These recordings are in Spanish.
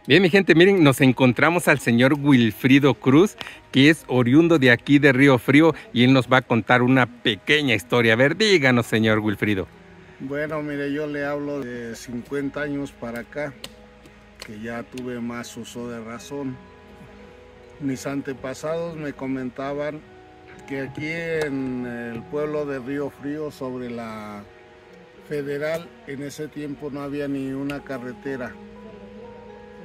Bien, mi gente, miren, nos encontramos al señor Wilfrido Cruz, que es oriundo de aquí de Río Frío, y él nos va a contar una pequeña historia. A ver, díganos, señor Wilfrido. Bueno, mire, yo le hablo de 50 años para acá, que ya tuve más uso de razón. Mis antepasados me comentaban que aquí en el pueblo de Río Frío, sobre la Federal, en ese tiempo no había ni una carretera.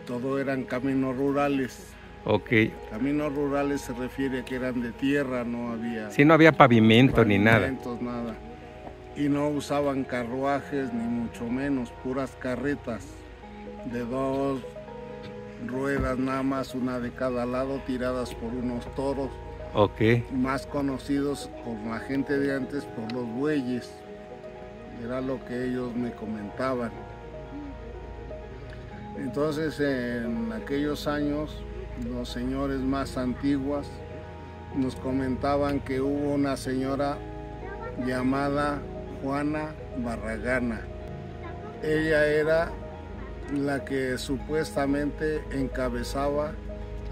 Todo eran caminos rurales. Ok. Caminos rurales se refiere a que eran de tierra, no había... Sí, no había pavimento ni nada. nada. Y no usaban carruajes, ni mucho menos, puras carretas de 2 ruedas nada más, una de cada lado, tiradas por unos toros. Ok. Más conocidos por la gente de antes por los bueyes. Era lo que ellos me comentaban. Entonces, en aquellos años, los señores más antiguos nos comentaban que hubo una señora llamada Juana Barragana. Ella era la que supuestamente encabezaba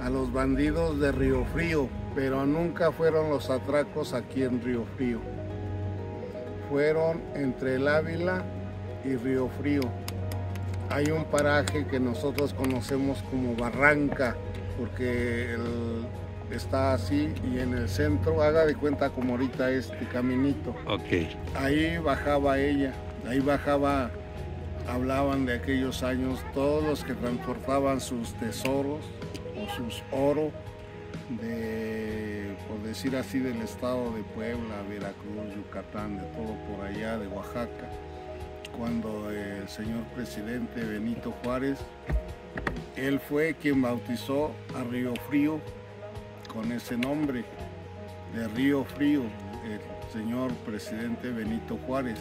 a los bandidos de Río Frío, pero nunca fueron los atracos aquí en Río Frío. Fueron entre el Ávila y Río Frío. Hay un paraje que nosotros conocemos como Barranca, porque está así, y en el centro, haga de cuenta como ahorita este caminito. Ok. Ahí bajaba ella, ahí bajaba, hablaban de aquellos años, todos los que transportaban sus tesoros o sus oro, por decir así, del estado de Puebla, Veracruz, Yucatán, de todo por allá, de Oaxaca. Cuando el señor presidente Benito Juárez, él fue quien bautizó a Río Frío con ese nombre de Río Frío, el señor presidente Benito Juárez.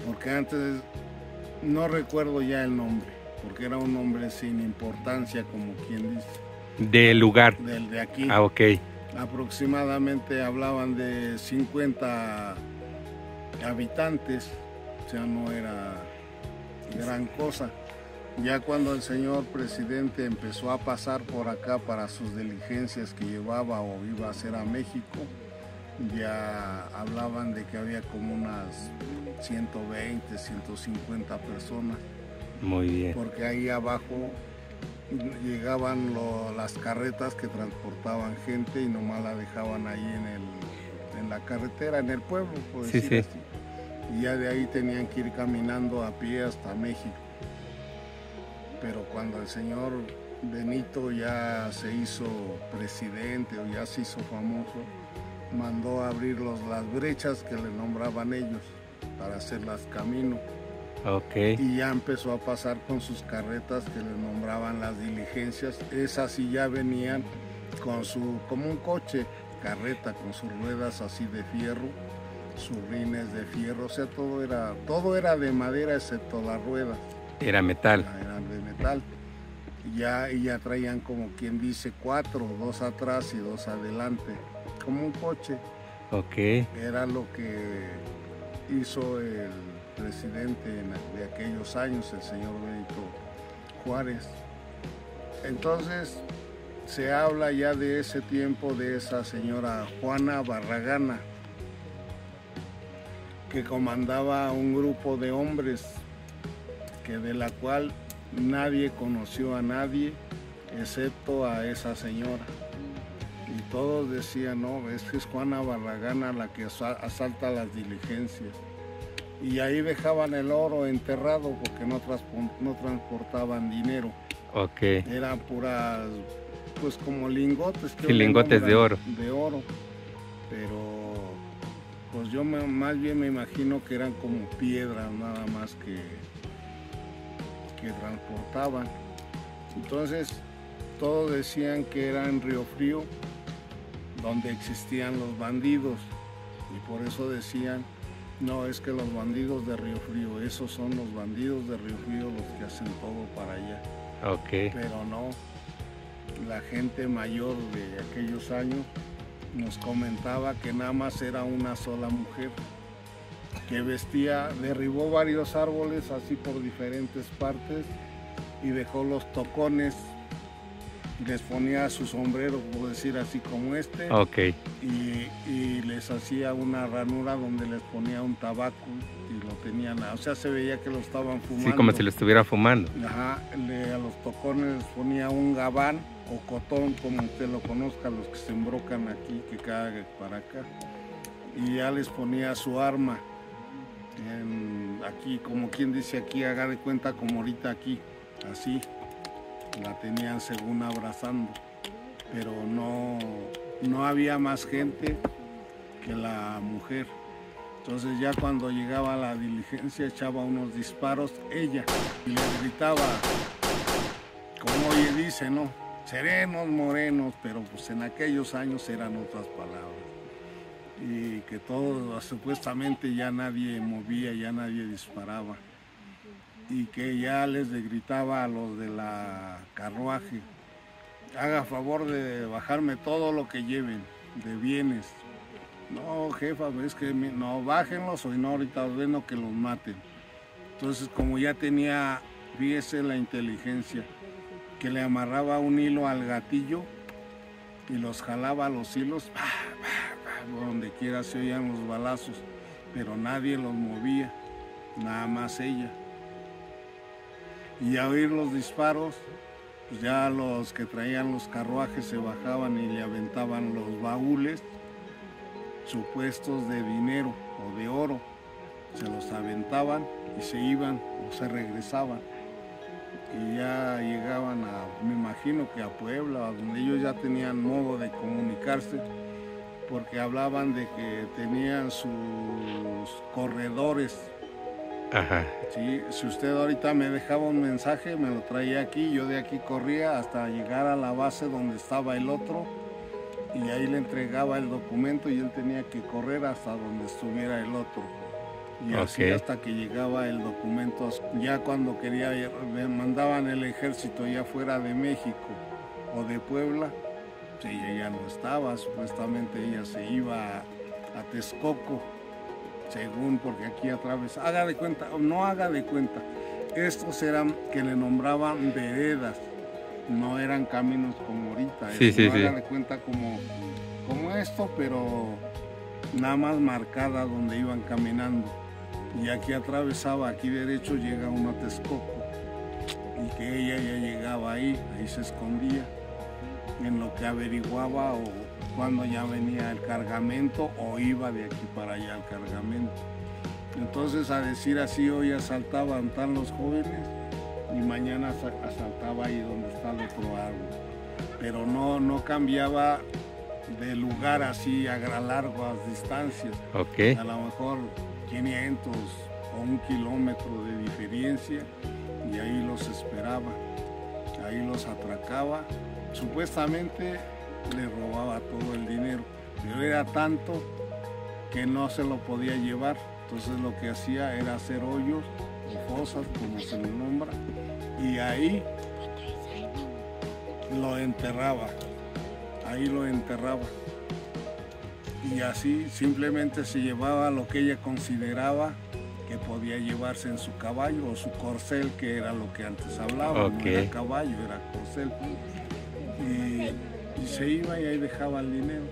Porque antes no recuerdo ya el nombre, porque era un nombre sin importancia, como quien dice. Del lugar. Del de aquí. Ah, ok. Aproximadamente hablaban de 50 habitantes, o sea, no era gran cosa. Ya cuando el señor presidente empezó a pasar por acá para sus diligencias que llevaba o iba a hacer a México, ya hablaban de que había como unas 120, 150 personas. Muy bien. Porque ahí abajo llegaban las carretas que transportaban gente y nomás la dejaban ahí en la carretera, en el pueblo, por decir así. Y ya de ahí tenían que ir caminando a pie hasta México. Pero cuando el señor Benito ya se hizo presidente o ya se hizo famoso, mandó a abrir las brechas que le nombraban ellos para hacerlas camino. Okay. Y ya empezó a pasar con sus carretas que le nombraban las diligencias. Esas sí ya venían con como un coche, carreta con sus ruedas así de fierro, sus rines de fierro, o sea, todo era de madera excepto las ruedas. Era metal. Eran de metal. Y ya traían, como quien dice, 4, 2 atrás y 2 adelante, como un coche. Ok. Era lo que hizo el presidente de aquellos años, el señor Benito Juárez. Entonces se habla ya de ese tiempo de esa señora Juana Barragana, que comandaba un grupo de hombres, de la cual nadie conoció a nadie excepto a esa señora. Y todos decían, no, es que es Juana Barragana la que asalta las diligencias. Y ahí dejaban el oro enterrado porque no transportaban dinero. Ok. Eran puras, pues como lingotes. Sí, lingotes de oro. De oro. Pero pues yo más bien me imagino que eran como piedras nada más que transportaban. Entonces todos decían que era en Río Frío donde existían los bandidos, y por eso decían, no, es que los bandidos de Río Frío, esos son los bandidos de Río Frío los que hacen todo para allá. Okay. Pero no, la gente mayor de aquellos años nos comentaba que nada más era una sola mujer que derribó varios árboles así por diferentes partes y dejó los tocones, les ponía su sombrero, por decir así como este, Ok. y les hacía una ranura donde les ponía un tabaco y lo tenían, o sea, se veía que lo estaban fumando. Sí, como si lo estuviera fumando. Ajá, a los tocones les ponía un gabán o cotón, como usted lo conozca, los que se embrocan aquí, que caen para acá, y ya les ponía su arma, aquí, como quien dice aquí, haga de cuenta como ahorita aquí, así, la tenían según abrazando, pero no había más gente que la mujer. Entonces ya cuando llegaba la diligencia echaba unos disparos ella y le gritaba, como hoy dice, ¿no? Serenos, morenos, pero pues en aquellos años eran otras palabras. Y que todo, supuestamente ya nadie movía, ya nadie disparaba. Y que ya les gritaba a los de la carruaje, haga favor de bajarme todo lo que lleven de bienes. No, jefa, es que no, bájenlos o no, ahorita ordeno que los maten. Entonces, como ya tenía, fíjese la inteligencia, que le amarraba un hilo al gatillo y los jalaba los hilos, donde quiera se oían los balazos, pero nadie los movía, nada más ella. Y al oír los disparos, pues ya los que traían los carruajes se bajaban y le aventaban los baúles supuestos de dinero o de oro, se los aventaban y se iban o se regresaban. Y ya llegaban me imagino que a Puebla, donde ellos ya tenían modo de comunicarse, porque hablaban de que tenían sus corredores. Ajá. Sí, si usted ahorita me dejaba un mensaje, me lo traía aquí, yo de aquí corría hasta llegar a la base donde estaba el otro, y ahí le entregaba el documento y él tenía que correr hasta donde estuviera el otro. Y así hasta que llegaba el documento. Ya cuando quería, me mandaban el ejército ya fuera de México o de Puebla, pues ella ya no estaba, supuestamente ella se iba a Texcoco, según, porque aquí atravesaba, haga de cuenta, o no haga de cuenta, estos eran que le nombraban veredas, no eran caminos como ahorita, sí, sí, haga de cuenta como esto, pero nada más marcada donde iban caminando. Y aquí atravesaba, aquí derecho llega uno a Texcoco, y que ella ya llegaba ahí se escondía, en lo que averiguaba o cuando ya venía el cargamento o iba de aquí para allá el cargamento. Entonces, a decir así, hoy asaltaban tan los jóvenes y mañana asaltaba ahí donde está el otro árbol. Pero no cambiaba de lugar así a largas distancias. A lo mejor 500 o 1 kilómetro de diferencia, y ahí los esperaba, ahí los atracaba. Supuestamente le robaba todo el dinero, pero era tanto que no se lo podía llevar. Entonces lo que hacía era hacer hoyos o fosas, como se le nombra, y ahí lo enterraba, y así simplemente se llevaba lo que ella consideraba que podía llevarse en su caballo o su corcel, que era lo que antes hablaba, no era caballo, era corcel, y se iba y ahí dejaba el dinero.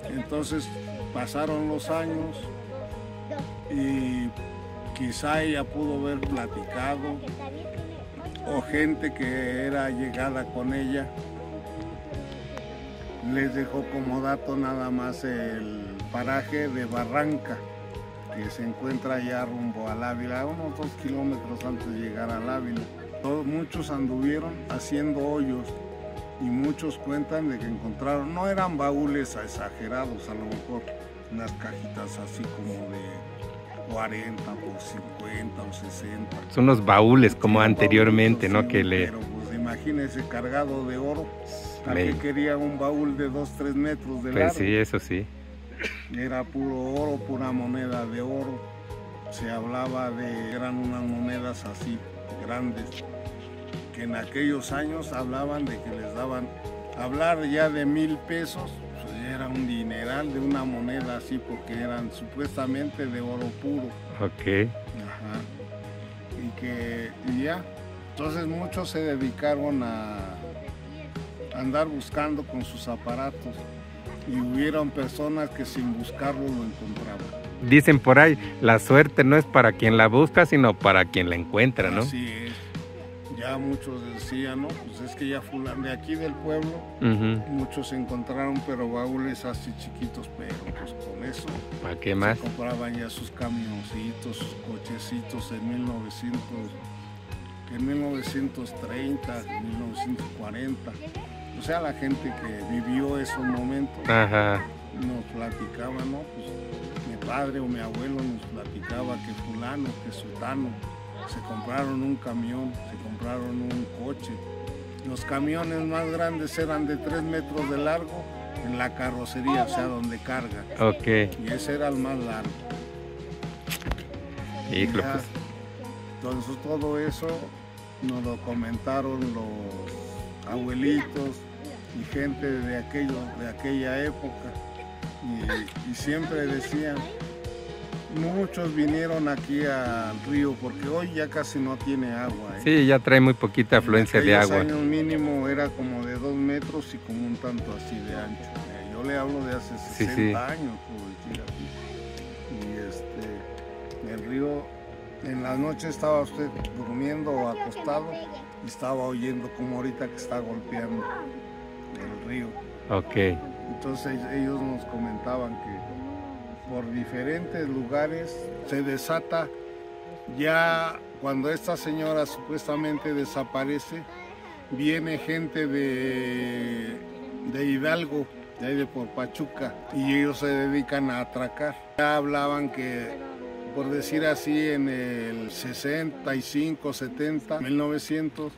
Entonces pasaron los años y quizá ella pudo haber platicado, o gente que era llegada con ella les dejó como dato nada más el paraje de Barranca, que se encuentra ya rumbo al Ávila, unos 2 kilómetros antes de llegar al Ávila. Muchos anduvieron haciendo hoyos y muchos cuentan de que encontraron, no eran baúles exagerados, a lo mejor unas cajitas así como de 40 por 50 o 60. Son los baúles como anteriormente, ¿no? Sí, pero pues imagínese, cargado de oro. Aquí quería un baúl de 2-3 metros de largo. Pues sí, eso sí. Era puro oro, pura moneda de oro. Se hablaba eran unas monedas así, grandes, que en aquellos años hablaban de que les daban, hablar ya de 1000 pesos, pues era un dineral de una moneda así, porque eran supuestamente de oro puro. Ajá. Y ya, Entonces muchos se dedicaron a andar buscando con sus aparatos y hubieron personas que sin buscarlo lo encontraban. Dicen por ahí, la suerte no es para quien la busca, sino para quien la encuentra, ¿no? Así es. Ya muchos decían, ¿no? Pues es que ya fulano de aquí del pueblo, muchos encontraron, pero baúles así chiquitos, pero pues con eso. ¿Para qué más? Compraban ya sus camioncitos, sus cochecitos en 1930, 1940. O sea, la gente que vivió esos momentos nos platicaba, ¿no? Pues mi padre o mi abuelo nos platicaba que fulano, que sultano, se compraron un camión, se compraron un coche. Los camiones más grandes eran de 3 metros de largo en la carrocería, o sea, donde carga. Ok. Y ese era el más largo. Y pues. Entonces todo eso nos lo comentaron los abuelitos y gente de aquella época. Y siempre decían, muchos vinieron aquí al río porque hoy ya casi no tiene agua. Sí, ya trae muy poquita afluencia de agua. En años mínimo era como de 2 metros y como un tanto así de ancho. Yo le hablo de hace 60 años, por decir así. Y el río, en la noche estaba usted durmiendo o acostado y estaba oyendo como ahorita que está golpeando el río. Ok. Entonces ellos nos comentaban que por diferentes lugares se desata, ya cuando esta señora supuestamente desaparece, viene gente de Hidalgo, de ahí de por Pachuca, y ellos se dedican a atracar. Ya hablaban que, por decir así, en el 65, 70, 1900,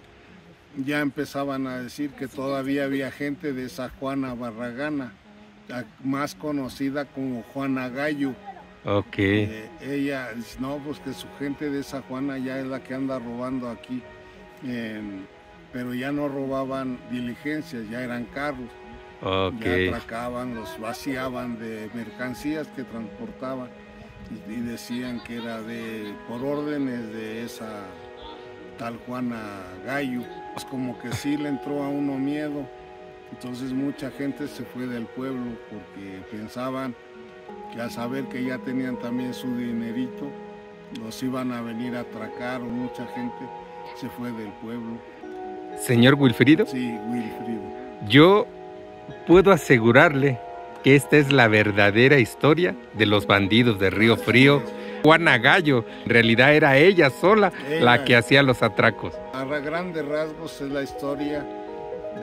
ya empezaban a decir que todavía había gente de esa Juana Barragana, más conocida como Juana Gallo. Ok. Ella dice, no, pues que su gente de esa Juana ya es la que anda robando aquí. Pero ya no robaban diligencias, ya eran carros. Okay. Ya atracaban, los vaciaban de mercancías que transportaban y decían que era por órdenes de esa tal Juana Gallo. Pues como que sí le entró a uno miedo. Entonces mucha gente se fue del pueblo porque pensaban que al saber que ya tenían también su dinerito, los iban a venir a atracar, o mucha gente se fue del pueblo. ¿Señor Wilfrido? Sí, Wilfrido. Yo puedo asegurarle que esta es la verdadera historia de los bandidos de Río Frío. Juana Gallo, en realidad era ella sola la que hacía los atracos. A grandes rasgos es la historia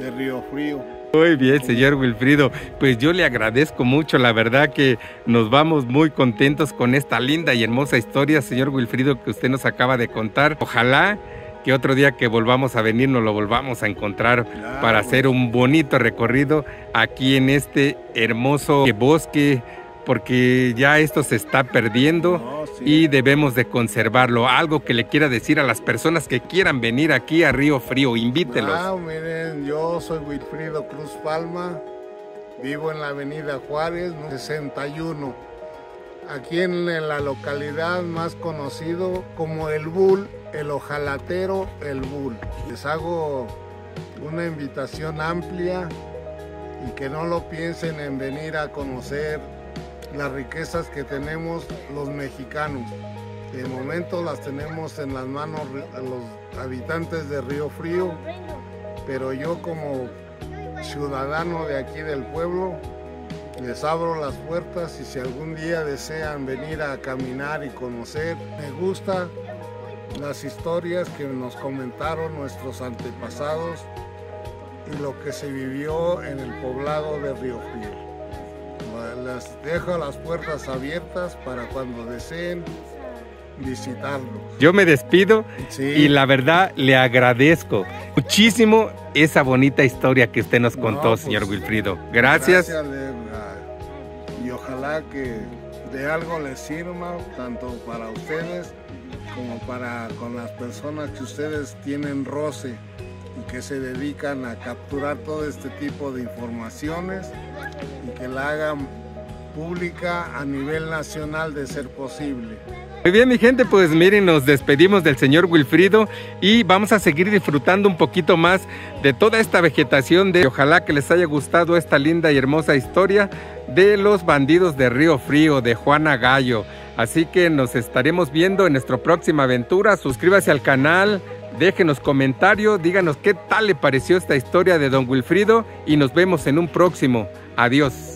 de Río Frío. Muy bien, señor Wilfrido, pues yo le agradezco mucho, la verdad que nos vamos muy contentos con esta linda y hermosa historia, señor Wilfrido, que usted nos acaba de contar. Ojalá que otro día que volvamos a venir nos lo volvamos a encontrar para hacer un bonito recorrido aquí en este hermoso bosque, porque ya esto se está perdiendo y debemos de conservarlo. Algo que le quiera decir a las personas que quieran venir aquí a Río Frío, invítelos. Miren, yo soy Wilfrido Cruz Palma, vivo en la avenida Juárez, 61, aquí en la localidad más conocido como El Bull, el ojalatero El Bull. Les hago una invitación amplia y que no lo piensen en venir a conocer las riquezas que tenemos los mexicanos. De momento las tenemos en las manos los habitantes de Río Frío, pero yo como ciudadano de aquí del pueblo les abro las puertas y si algún día desean venir a caminar y conocer, me gusta las historias que nos comentaron nuestros antepasados y lo que se vivió en el poblado de Río Frío. Les dejo las puertas abiertas para cuando deseen visitarlos. Yo me despido y la verdad le agradezco muchísimo esa bonita historia que usted nos contó, señor Wilfrido. Gracias. Y ojalá que de algo les sirva, tanto para ustedes como con las personas que ustedes tienen roce y que se dedican a capturar todo este tipo de informaciones y que la hagan pública a nivel nacional de ser posible. Muy bien, mi gente, pues miren, nos despedimos del señor Wilfrido y vamos a seguir disfrutando un poquito más de toda esta vegetación. Ojalá que les haya gustado esta linda y hermosa historia de los bandidos de Río Frío, de Juana Gallo. Así que nos estaremos viendo en nuestra próxima aventura. Suscríbase al canal, déjenos comentarios, díganos qué tal le pareció esta historia de don Wilfrido y nos vemos en un próximo. Adiós.